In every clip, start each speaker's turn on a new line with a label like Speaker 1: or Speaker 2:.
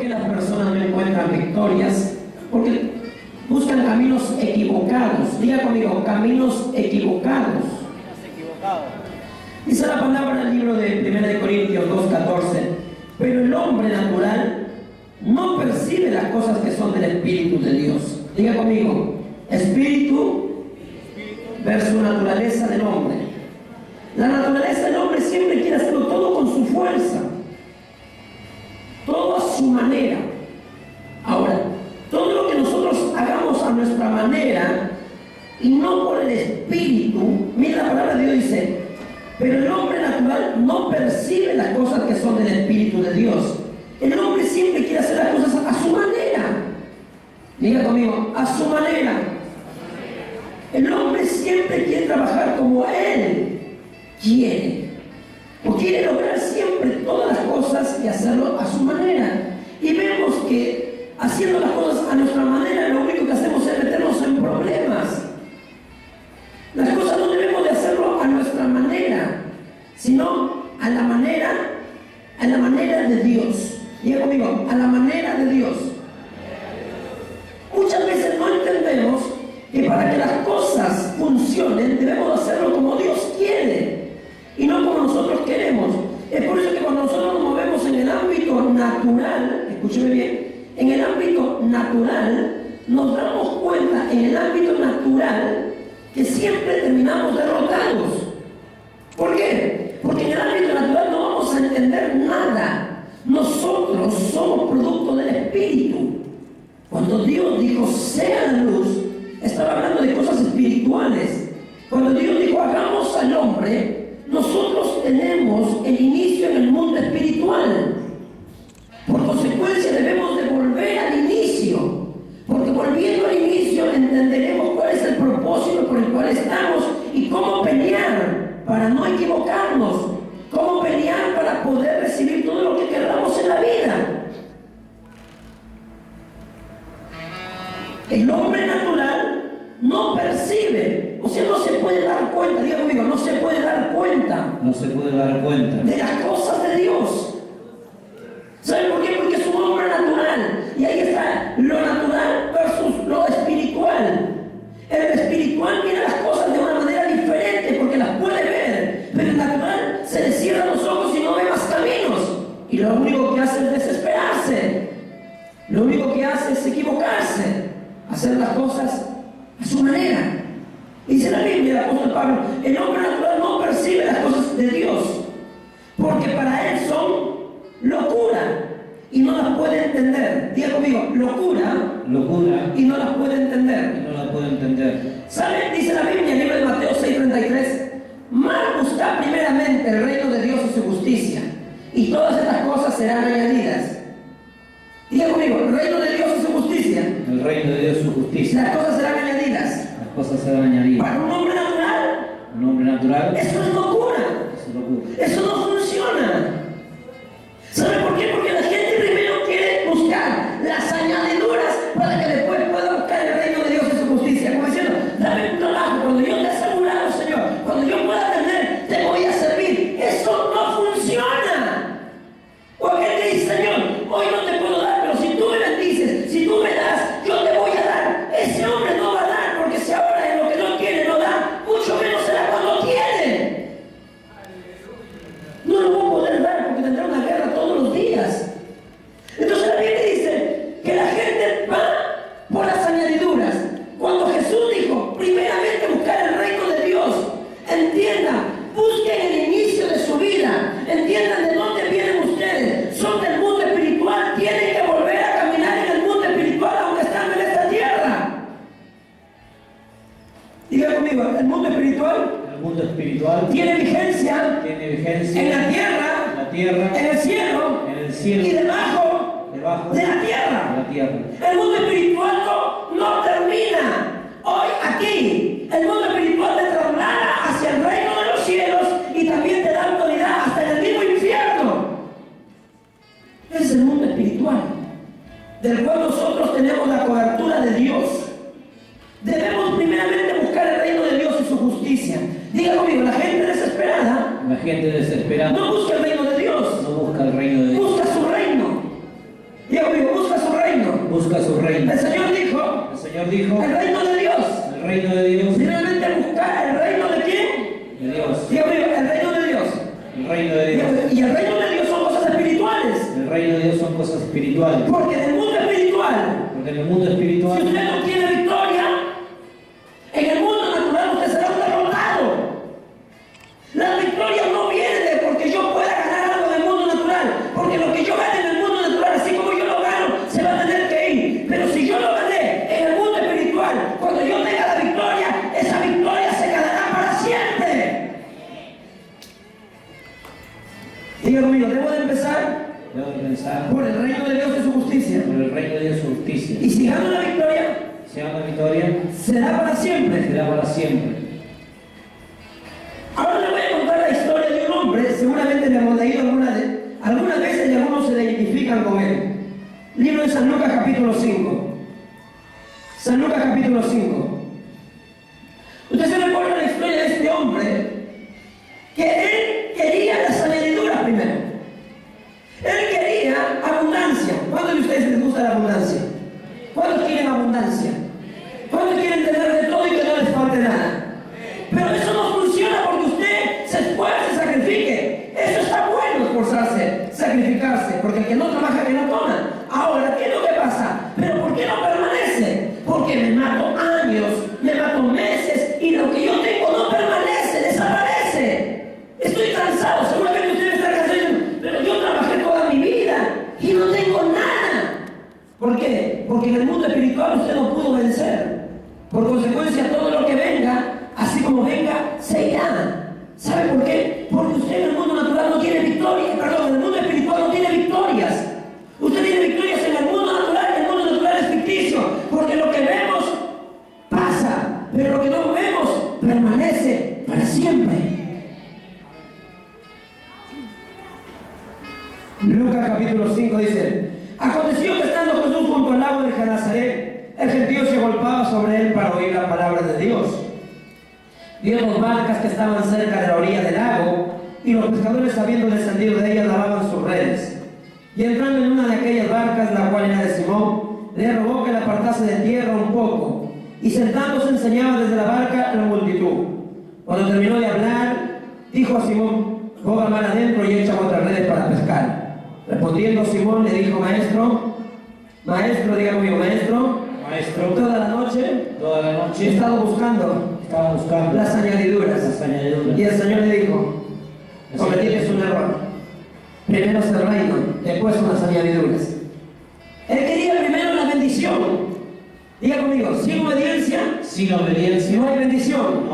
Speaker 1: qué las personas no encuentran victorias? Porque buscan caminos equivocados. Diga conmigo, caminos equivocados. Dice la palabra en el libro de 1 Corintios 2:14: pero el hombre natural no percibe las cosas que son del Espíritu de Dios. Diga conmigo, espíritu versus naturaleza del hombre. La naturaleza del hombre siempre quiere hacerlo todo con su fuerza, todo a su manera. Ahora, todo lo que nosotros hagamos a nuestra manera y no por el Espíritu, mira la palabra de Dios dice: pero el hombre natural no percibe las cosas que son del Espíritu de Dios. El hombre siempre quiere hacer las cosas a su manera. Diga conmigo, a su manera. El hombre siempre quiere trabajar como él quiere, o quiere lograr siempre todas las cosas y hacerlo a su manera. Y vemos que haciendo las cosas a nuestra manera, lo único que hacemos es meternos en problemas. Las cosas no debemos de hacerlo a nuestra manera, sino a la manera de Dios. Diga conmigo, a la manera de Dios. Muchas veces no entendemos que para que las cosas funcionen debemos hacerlo como Dios quiere y no como nosotros queremos. Es por eso que cuando nosotros nos movemos en el ámbito natural, escúcheme bien, en el ámbito natural nos damos cuenta en el ámbito natural que siempre terminamos derrotados. ¿Por qué? Porque en el ámbito natural no vamos a entender nada. Nosotros somos producto del Espíritu. Cuando Dios dijo sea la luz, estaba hablando de cosas espirituales. Cuando Dios dijo hagamos al hombre, nosotros tenemos el inicio en el mundo espiritual. Por consecuencia debemos de volver al inicio, porque volviendo al inicio entenderemos cuál es el propósito por el cual estamos y cómo pelear para no equivocarnos, cómo pelear para poder recibir todo lo que queramos en la vida. El hombre natural no percibe, o sea, no se puede dar cuenta, diga conmigo, no se puede dar cuenta.
Speaker 2: No se puede dar cuenta
Speaker 1: de las cosas de Dios. ¿Saben por qué? Porque es un hombre natural. Y ahí está lo natural versus lo espiritual. El espiritual mira las cosas de una manera diferente porque las puede ver, pero el natural se le cierran los ojos y no ve más caminos. Y lo único que hace es desesperarse. Lo único que hace es equivocarse, hacer las cosas a su manera. Dice la Biblia, el apóstol Pablo, el hombre natural no percibe las cosas de Dios, porque para él son locura y no las puede entender. Diga conmigo, locura y no las puede entender. ¿Saben? Dice la Biblia en el libro de Mateo 6:33, mas buscad primeramente el reino de Dios y su justicia, y todas estas cosas serán añadidas. Diga conmigo, el reino de Dios y su justicia.
Speaker 2: El reino de Dios y su justicia.
Speaker 1: Las cosas serán añadidas.
Speaker 2: Las cosas serán añadidas.
Speaker 1: Para un hombre natural, eso es locura. Eso no funciona. ¿Sabe por qué? Porque la gente primero quiere buscar las añadiduras para que después pueda buscar el reino de Dios y su justicia. Como diciendo, dame un trabajo, cuando yo te he asegurado, Señor, cuando yo pueda tener, te voy a servir. Eso no funciona. O aquel que dice, Señor, hoy no te puedo dar, pero si tú me bendices, si tú me das, yo te voy a dar. Ese hombre no va a dar, porque si ahora en lo que no quiere no da, mucho menos será cuando tiene. No lo voy a poder dar porque tendrá una guerra todos los días. Entonces la Biblia dice que la gente va por las añadiduras. Cuando Jesús dijo, primeramente buscar el reino de Dios, entiendan, busquen el inicio de su vida, entiendan de dónde vienen ustedes, son del mundo espiritual, tienen que volver a caminar en el mundo espiritual aunque están en esta tierra. Diga conmigo, el mundo espiritual tiene vigencia en la tierra, en el cielo y debajo de la tierra. El mundo espiritual no termina hoy aquí. El mundo espiritual te traslada hacia el reino de los cielos y también te da autoridad hasta en el mismo infierno. Ese es el mundo espiritual, del cual nosotros tenemos la cobertura de Dios. Debemos primeramente buscar el reino de Dios y su justicia. Diga conmigo, la gente desesperada
Speaker 2: no busca el reino de Dios,
Speaker 1: busca su reino. Diga conmigo,
Speaker 2: Hijo,
Speaker 1: el reino de Dios.
Speaker 2: el reino de Dios,
Speaker 1: Finalmente buscar el reino de quién?
Speaker 2: de Dios,
Speaker 1: Dios mío, el reino de Dios.
Speaker 2: el reino de Dios.
Speaker 1: Y el reino de Dios son cosas espirituales.
Speaker 2: El reino de Dios son cosas espirituales.
Speaker 1: Porque en el mundo espiritual,
Speaker 2: Porque en el mundo
Speaker 1: si
Speaker 2: espiritual,
Speaker 1: usted no tiene victoria, en el mundo natural usted será un derrotado. La victoria no viene porque yo pueda ganar algo en el mundo natural. Porque lo que yo gane en el mundo natural, así como yo lo gano, se va a tener que ir. Pero si yo lo gané en el mundo espiritual, cuando yo tenga la victoria, esa victoria se quedará para siempre. Diga conmigo, debo de empezar
Speaker 2: debo de pensar
Speaker 1: por el reino de Dios y su justicia.
Speaker 2: por el reino de Dios su justicia.
Speaker 1: Y si gano la victoria,
Speaker 2: Si gana la victoria,
Speaker 1: será para siempre.
Speaker 2: será para siempre.
Speaker 1: Ahora le voy a contar la historia de un hombre, seguramente le hemos leído algunas veces y algunos se identifican con él. Libro de San Lucas capítulo 5. San Lucas capítulo 5. Usted se recuerda la historia de este hombre, que él quería las añadiduras primero. Él quería abundancia. ¿Cuántos de ustedes les gusta la abundancia? ¿Cuántos quieren abundancia? ¿Cuántos quieren tener de todo y que no les falte nada? Pero eso no funciona porque usted se esfuerce, sacrifique. Eso está bueno, esforzarse, sacrificarse, porque el que no trabaja, que no toma. Ahora, ¿qué es lo que pasa? ¿Pero por qué no permanece? Porque me mato años, me mato meses y lo que yo tengo no permanece, desaparece. Estoy cansado, seguramente usted está cansado, pero yo trabajé toda mi vida y no tengo nada. ¿Por qué? Porque en el mundo espiritual usted no pudo vencer. Por consecuencia, todo lo que venga, así como venga, se irá. ¿Sabe por qué? Porque usted en el mundo natural no tiene victorias, perdón, en el mundo espiritual no tiene victorias. Usted tiene victorias en el mundo natural y el mundo natural es ficticio, porque lo que vemos pasa, pero lo que no vemos permanece para siempre. Lucas capítulo 5 dice: aconteció que estando Jesús junto al lago de Genesaret, el gentío se golpeaba sobre él para oír la palabra de Dios. Vio dos barcas que estaban cerca de la orilla del lago, y los pescadores, habiendo descendido de ellas, lavaban sus redes. Y entrando en una de aquellas barcas, la cual era de Simón, le rogó que la apartase de tierra un poco, y sentándose enseñaba desde la barca a la multitud. Cuando terminó de hablar, dijo a Simón: boga mar adentro y echa vuestras redes para pescar. Respondiendo Simón le dijo: maestro, diga conmigo, maestro, toda la noche he estado buscando las añadiduras. Y el Señor le dijo: cometiste un error. Primero es el reino, después son las añadiduras. Él quería primero la bendición. Diga conmigo, sin obediencia no hay bendición.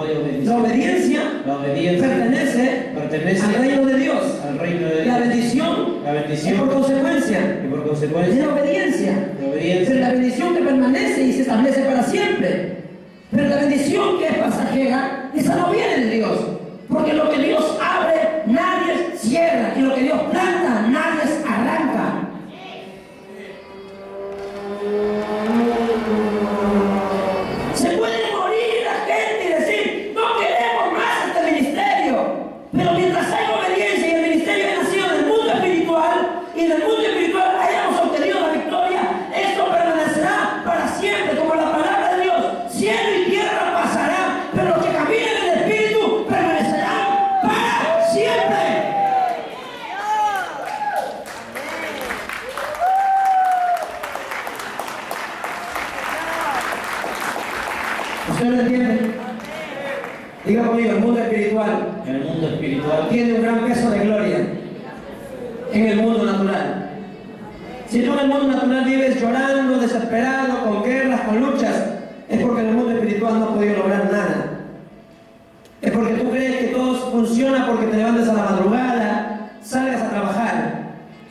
Speaker 1: La obediencia pertenece al reino de Dios. La bendición es por consecuencia de la obediencia. Pero la bendición que permanece y se establece para siempre. Pero la bendición que es pasajera, esa no viene de Dios. Porque lo que Dios abre, nadie cierra. Y lo que Dios planta, nadie arranca. Se puede morir la gente y decir: no queremos más este ministerio. Pero mientras hay obediencia y el ministerio ha nacido en el mundo espiritual, y en el mundo espiritual hayamos obtenido la victoria, esto permanecerá para siempre, como la palabra de Dios. Cielo y tierra pasarán, pero los que caminen en el Espíritu permanecerán para siempre. ¿Usted lo entiende? Diga conmigo, el mundo espiritual
Speaker 2: En el mundo espiritual
Speaker 1: tiene un gran peso de gloria en el mundo natural. Si tú en el mundo natural vives llorando, desesperado, con guerras, con luchas, es porque en el mundo espiritual no has podido lograr nada. Es porque tú crees que todo funciona porque te levantes a la madrugada, salgas a trabajar.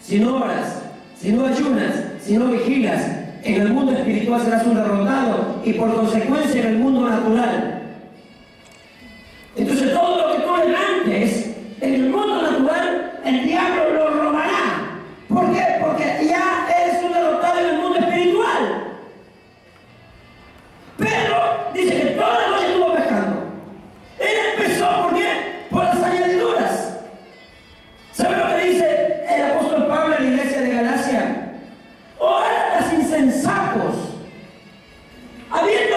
Speaker 1: Si no oras, si no ayunas, si no vigilas, en el mundo espiritual serás un derrotado y por consecuencia en el mundo natural. Entonces todo lo que tú levantes en el mundo natural, el diablo lo robará. ¿Por qué? Porque ya eres un derrotado en el mundo espiritual. Pedro dice que toda la noche estuvo pescando. Él empezó, ¿por qué? Por las añadiduras. ¿Sabe lo que dice el apóstol Pablo en la iglesia de Galacia? Órale, insensatos, habiendo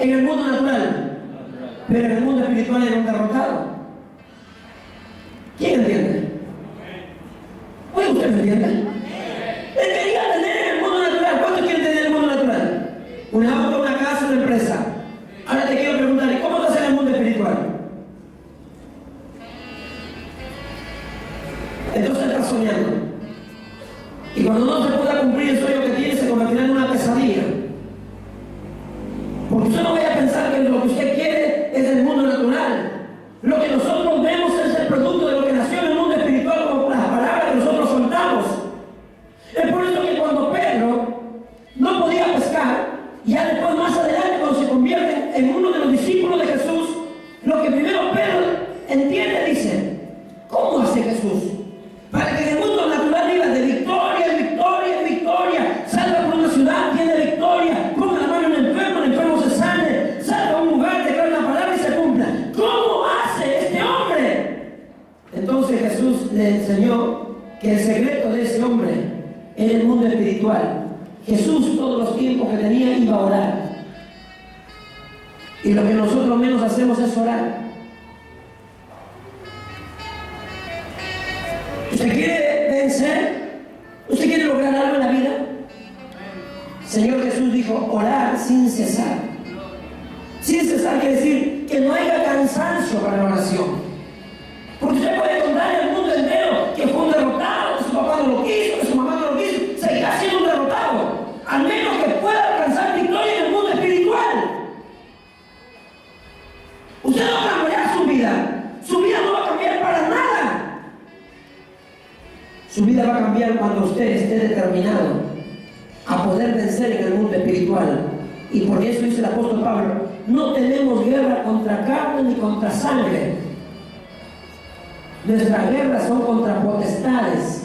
Speaker 1: en el mundo natural, pero en el mundo espiritual era un derrotado. ¿Quién entiende? ¿Puede usted me entiende? Él quería tener en el mundo natural. ¿Cuántos quieren tener en el mundo natural? Un auto, una casa, una empresa. Ahora te quiero preguntar, ¿y cómo estás en el mundo espiritual? Entonces estás soñando. Y cuando no se pueda cumplir el sueño que tienes, se convertirá en una pesadilla. Porque usted no vaya a pensar que lo que usted quiere es del mundo natural. Lo que nosotros vemos es el producto de lo que nació en el mundo espiritual con las palabras que nosotros soltamos. Es por eso que cuando Pedro no podía pescar, ya después más adelante cuando se convierte en uno de los discípulos de Jesús, lo que primero Pedro entiende dice, ¿cómo hace Jesús? Para que en el mundo natural viva de victoria en victoria en victoria, salga por una ciudad, tiene victoria, ponga la mano en el enfermo se sane, salga a un lugar, declara una palabra y se cumpla. ¿Cómo hace este hombre? Entonces Jesús le enseñó que el secreto de ese hombre era el mundo espiritual. Jesús todos los tiempos que tenía iba a orar. Y lo que nosotros menos hacemos es orar. ¿Usted quiere vencer? ¿Usted quiere lograr algo en la vida? Señor Jesús dijo, orar sin cesar. Sin cesar quiere decir que no haya cansancio para la oración. Porque usted puede contar al mundo entero que fue un derrotado, que su papá no lo quiso, que su mamá no lo quiso, seguirá siendo un derrotado. Al menos que pueda alcanzar victoria en el mundo espiritual. Usted no va a cambiar su vida. Su vida no va a cambiar para nada. Su vida va a cambiar cuando usted esté determinado a poder vencer en el mundo espiritual. Y por eso dice el apóstol Pablo, no tenemos guerra contra carne ni contra sangre. Nuestras guerras son contra potestades,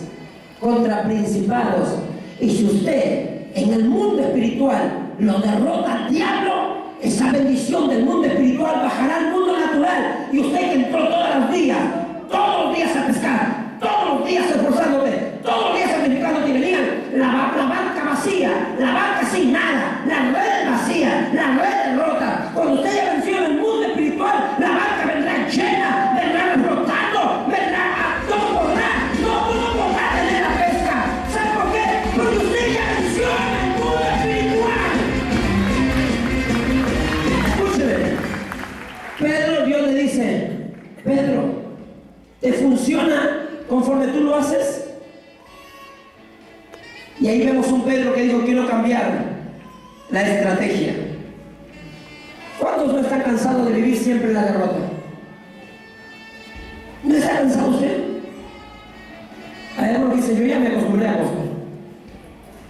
Speaker 1: contra principados. Y si usted en el mundo espiritual lo derrota al diablo, esa bendición del mundo espiritual bajará al mundo natural. Y usted que entró todos los días a pescar, todos los días esforzándote, todos los días sacrificándote, y venían la barca vacía, la barca sin nada, la red vacía, la red rota. Cuando usted ya venció en el mundo espiritual, la barca vendrá llena, vendrá flotando, vendrá no podrá tener la pesca. ¿Sabe por qué? Porque usted ya venció en el mundo espiritual. Escúcheme. Pedro, Dios le dice, Pedro, ¿te funciona conforme tú lo haces? Y ahí vemos un Pedro que dijo, quiero cambiar la estrategia. ¿Cuántos no están cansados de vivir siempre en la derrota? ¿No está cansado usted? Hay algo que dice, yo ya me acostumbré a apostar.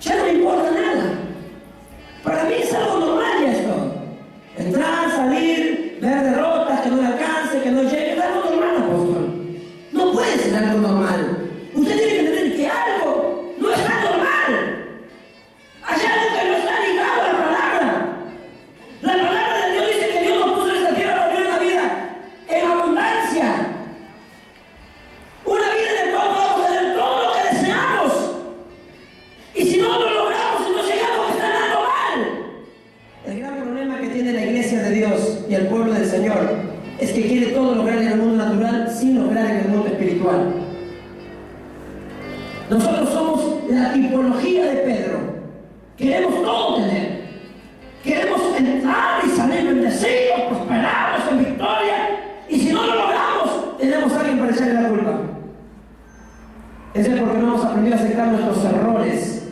Speaker 1: Ya no me importa nada. Para mí es algo normal ya esto. Entrar, salir, ver derrotas, que no le alcance, que no llegue, es algo normal, apóstol. No puede ser algo normal. Usted tiene que entender que algo no está normal. Hay algo que no está ligado a la palabra. La palabra de Dios dice que Dios nos puso en esta tierra para vivir una vida en abundancia. Una vida en la cual podamos tener todo lo que deseamos. Y si no lo logramos, entonces hay algo que está andando mal. El gran problema que tiene la iglesia de Dios y el pueblo del Señor es que quiere todo lograr en el mundo natural sin lograr en el mundo espiritual. Nosotros somos la tipología de Pedro. Queremos todo tener. Queremos entrar y salir bendecidos, prosperados en victoria. Y si no lo logramos, tenemos a alguien para echarle la culpa. Eso es porque no hemos aprendido a aceptar nuestros errores,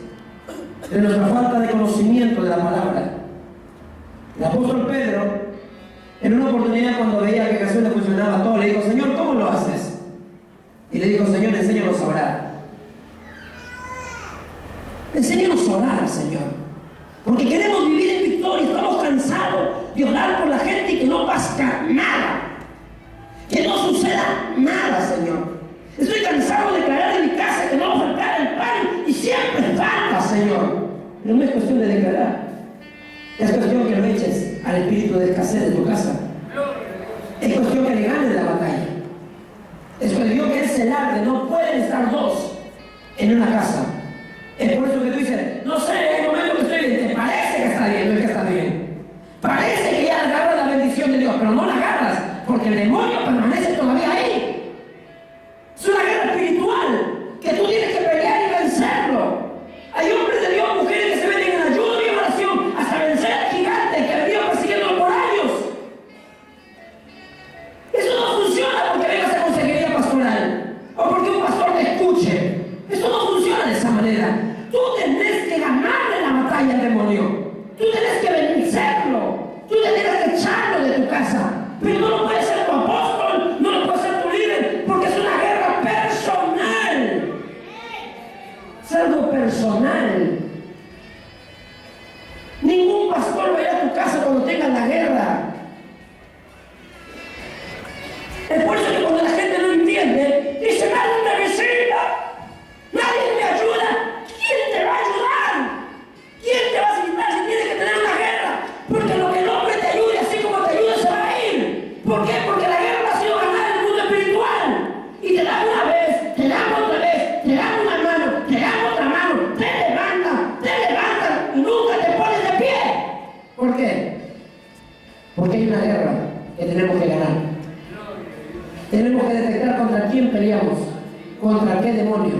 Speaker 1: de nuestra falta de conocimiento de la palabra. El apóstol Pedro, en una oportunidad cuando veía que Jesús le funcionaba todo, le dijo, Señor, ¿cómo lo haces? Y le dijo, Señor, enséñanos a orar. Enséñanos a orar, Señor. Porque queremos vivir en victoria. Estamos cansados de orar por la gente y que no pasa nada. Que no suceda nada, Señor. Estoy cansado de declarar en mi casa que no va a faltar el pan y siempre falta, Señor. Pero no es cuestión de declarar. Es cuestión que lo eches al espíritu de escasez de tu casa. Es cuestión que le ganes la batalla. Es cuestión que él se largue. No pueden estar dos en una casa. Es por eso que tú dices, no sé, en el momento que estoy bien, te parece que está bien, no es que está bien. Parece que pero no la agarras, porque el demonio permanece todavía ahí. Es una guerra espiritual que tú tienes que pelear y vencerlo. Hay hombres de Dios, mujeres que se meten en ayuno y oración hasta vencer al gigante que ha venido persiguiéndolo por años. Eso no funciona porque vengas a consejería pastoral o porque un pastor te escuche. Eso no funciona de esa manera. Tú tenés que ganarle la batalla al demonio. Tú tenés que vencerlo. Tú tenés que echarlo de tu casa. Pero no lo puede ser tu apóstol, no lo puede ser tu líder, porque es una guerra personal. Es algo personal. Ningún pastor va a ir a tu casa cuando tengas la guerra. Es por eso que cuando la gente no entiende, dice, nadie me visita, nadie me ayuda. ¿Quién te va a ayudar? ¿Quién te va a visitar si tienes que tener una guerra? Porque lo que el hombre te ayude, así como te ayuda, se va a ir. ¿Por qué? Porque la guerra ha sido ganada en el mundo espiritual. Y te dan una vez, te dan otra vez, te dan una mano, te dan otra mano, te levantan y nunca te pones de pie. ¿Por qué? Porque hay una guerra que tenemos que ganar. Tenemos que detectar contra quién peleamos, contra qué demonio,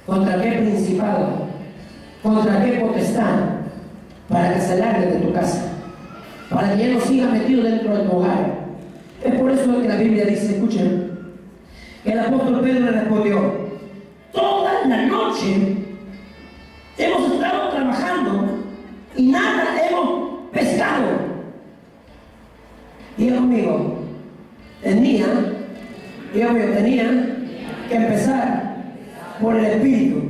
Speaker 1: contra qué principado, contra qué potestad, para que se largue de tu casa, para que ya no siga metido dentro de tu hogar. Es por eso que la Biblia dice, escuchen, que el apóstol Pedro le respondió, toda la noche hemos estado trabajando y nada hemos pescado. Diga conmigo, tenía que empezar por el Espíritu,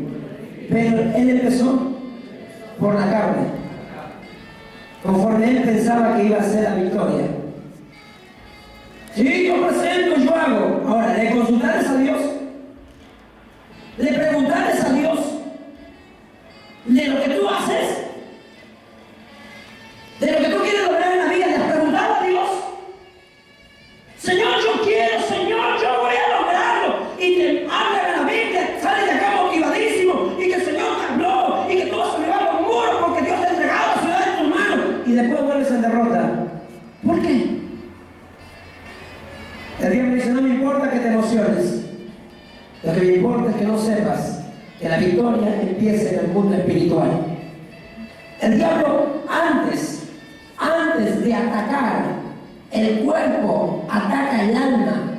Speaker 1: pero él empezó por la carne, conforme él pensaba que iba a ser la victoria. Sí, yo presento, yo hago. Ahora, ¿le consultares a Dios? ¿Le preguntares a Dios de lo que tú haces? ¿De lo que tú quieres lograr en la vida? ¿Le has preguntado a Dios? Señor, yo quiero, Señor, yo voy a lograrlo. Y te habla en la Biblia, sale de acá motivadísimo, y que el Señor te habló, y que todo se me va por un muro porque Dios te ha entregado la ciudad en tus manos. Y después vuelves en derrota. ¿Por qué? El Dios me dice, no me importa que te emociones. Lo que me importa es que no sepas que la victoria empieza en el mundo espiritual. El diablo antes de atacar el cuerpo, ataca el alma,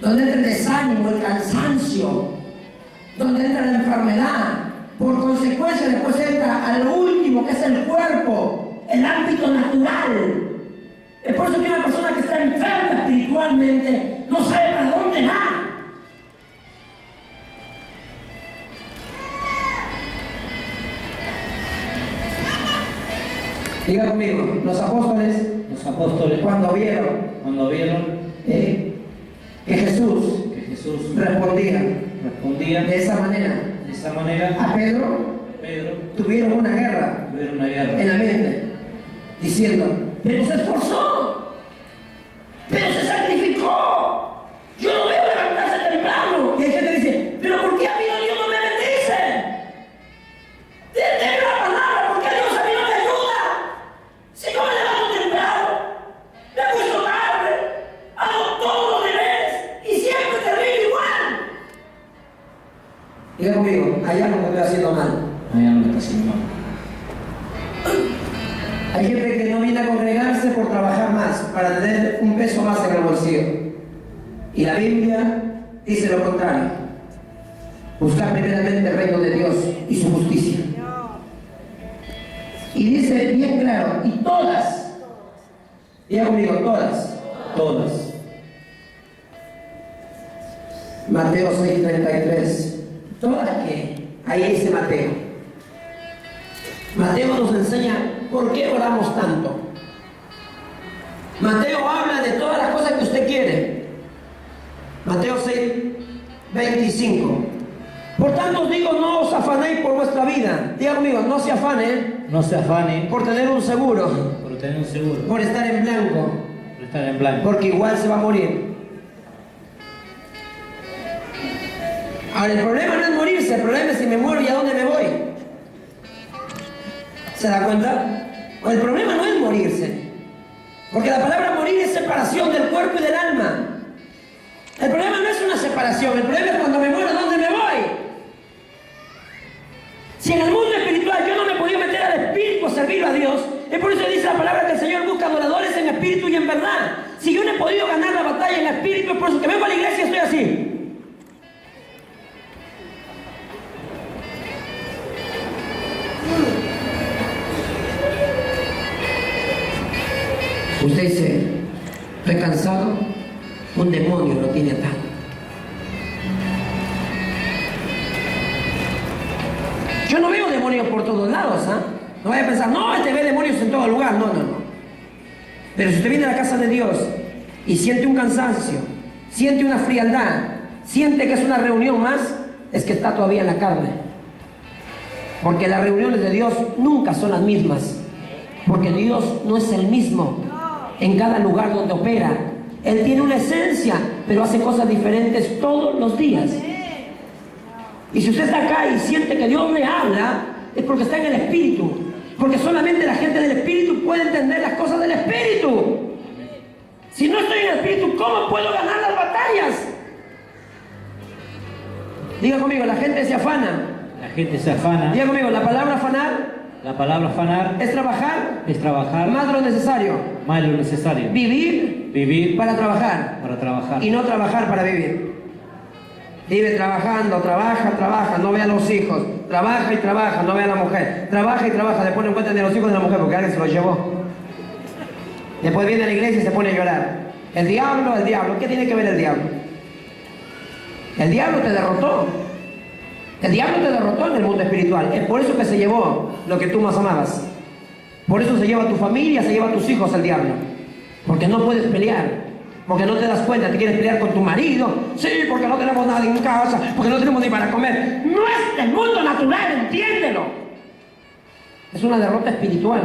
Speaker 1: donde entra el desánimo, el cansancio, donde entra la enfermedad. Por consecuencia, después entra a lo último, que es el cuerpo, el ámbito natural. Es por eso que una persona que está enferma espiritualmente no sabe para dónde va. Diga conmigo, los apóstoles cuando vieron que Jesús respondía de esa manera a Pedro tuvieron una guerra en la mente, diciendo, pero se esforzó, pero se sacrificó, yo no veo levantarse temprano. Y hay gente que dice, pero ¿por qué a mí Dios no me bendice? Deme la palabra, ¿por qué Dios a mí no me ayuda? Si yo me levanto temprano, me acuesto tarde, hago todos los deberes y siempre termino igual. Diga conmigo, hay algo que estoy haciendo mal. Hay gente que no viene a congregarse por trabajar más, para tener un peso más en el bolsillo. Y la Biblia dice lo contrario. Buscar primeramente el reino de Dios y su justicia. Y dice bien claro, y todas, diga conmigo, todas. Mateo 6:33. Todas que, ahí dice Mateo. Mateo nos enseña por qué oramos tanto. Mateo habla de todas las cosas que usted quiere. Mateo 6:25. Por tanto os digo, no os afanéis por vuestra vida. Diga conmigo, no se afane por tener un seguro, por estar en blanco, porque igual se va a morir. Ahora, el problema no es morirse, el problema es si me muero y a dónde me voy. ¿Se da cuenta? El problema no es morirse. Porque la palabra morir es separación del cuerpo y del alma. El problema no es una separación, el problema es cuando me muero, ¿dónde me voy? Si en el mundo espiritual yo no me podía meter al espíritu a servir a Dios, es por eso que dice la palabra que el Señor busca adoradores en espíritu y en verdad. Si yo no he podido ganar la batalla en espíritu, es por eso que vengo a la iglesia y estoy así. Usted dice, estoy cansado, un demonio lo tiene atado. Yo no veo demonios por todos lados, ¿ah? No vaya a pensar, no, este ve demonios en todo lugar. No, no, no. Pero si usted viene a la casa de Dios y siente un cansancio, siente una frialdad, siente que es una reunión más, es que está todavía en la carne. Porque las reuniones de Dios nunca son las mismas. Porque Dios no es el mismo en cada lugar donde opera. Él tiene una esencia, pero hace cosas diferentes todos los días. Y si usted está acá y siente que Dios le habla, es porque está en el Espíritu. Porque solamente la gente del Espíritu puede entender las cosas del Espíritu. Si no estoy en el Espíritu, ¿cómo puedo ganar las batallas? Diga conmigo, la gente se afana.
Speaker 2: La gente se afana.
Speaker 1: Diga conmigo, la palabra afanar.
Speaker 2: La palabra afanar
Speaker 1: Es trabajar
Speaker 2: más
Speaker 1: de lo necesario.
Speaker 2: más de lo necesario.
Speaker 1: Vivir
Speaker 2: Para
Speaker 1: trabajar.
Speaker 2: trabajar.
Speaker 1: Y no trabajar para vivir. Vive trabajando, trabaja, no ve a los hijos. Trabaja y trabaja, no ve a la mujer. Trabaja y trabaja, después no encuentra de los hijos de la mujer porque alguien se los llevó. Después viene a la iglesia y se pone a llorar. El diablo, ¿qué tiene que ver el diablo? El diablo te derrotó. El diablo te derrotó en el mundo espiritual. Es por eso que se llevó lo que tú más amabas. Por eso se lleva a tu familia, se lleva a tus hijos el diablo. Porque no puedes pelear. Porque no te das cuenta, te quieres pelear con tu marido. Sí, porque no tenemos nada en casa, porque no tenemos ni para comer. No es del mundo natural, entiéndelo. Es una derrota espiritual.